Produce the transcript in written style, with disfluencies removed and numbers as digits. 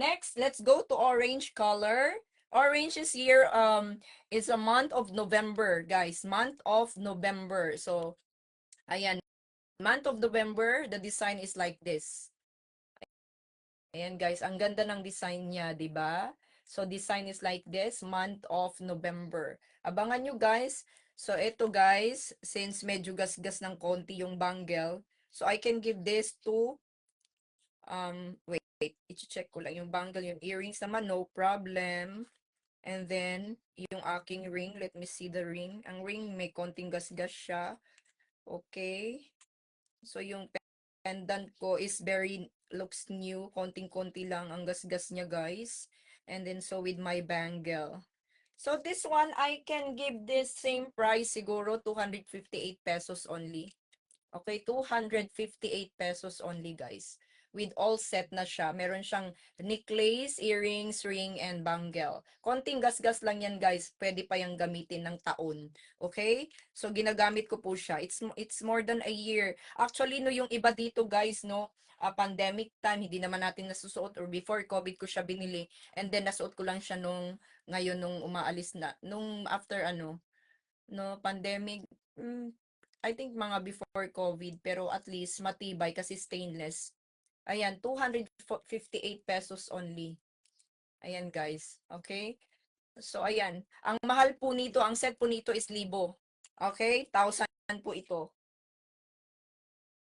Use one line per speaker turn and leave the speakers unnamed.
Next, let's go to orange color. Orange is here, is a month of November, guys. Month of November. So, ayan, month of November, the design is like this. Ayan, guys, ang ganda ng design niya, 'di ba? So, design is like this, month of November. Abangan nyo, guys. So, ito, guys, since medyo gasgas ng konti yung bangle, so I can give this to, wait, i-check ko lang yung bangle, yung earrings naman, no problem. And then, yung aking ring, let me see the ring. Ang ring, may konting gasgas siya. Okay. So, yung pendant ko is very, looks new. Konting-konti lang ang gasgas niya, guys. And then, so with my bangle. So, this one, I can give this same price, siguro, 258 pesos only. Okay, 258 pesos only, guys. With all set na siya. Meron siyang necklace, earrings, ring, and bangle. Konting gasgas lang yan, guys. Pwede pa yung gamitin ng taon. Okay? So, ginagamit ko po siya. It's more than a year. Actually, no, yung iba dito, guys, no, pandemic time, hindi naman natin nasusuot, or before COVID ko siya binili. And then, nasuot ko lang siya ngayon, nung umaalis na. Nung after, no, pandemic, I think mga before COVID, pero at least matibay kasi stainless. Ayan, 258 pesos only. Ayan, guys. Okay? So, ayan. Ang mahal po nito, ang set po nito is libo. Okay? 1,000 po ito.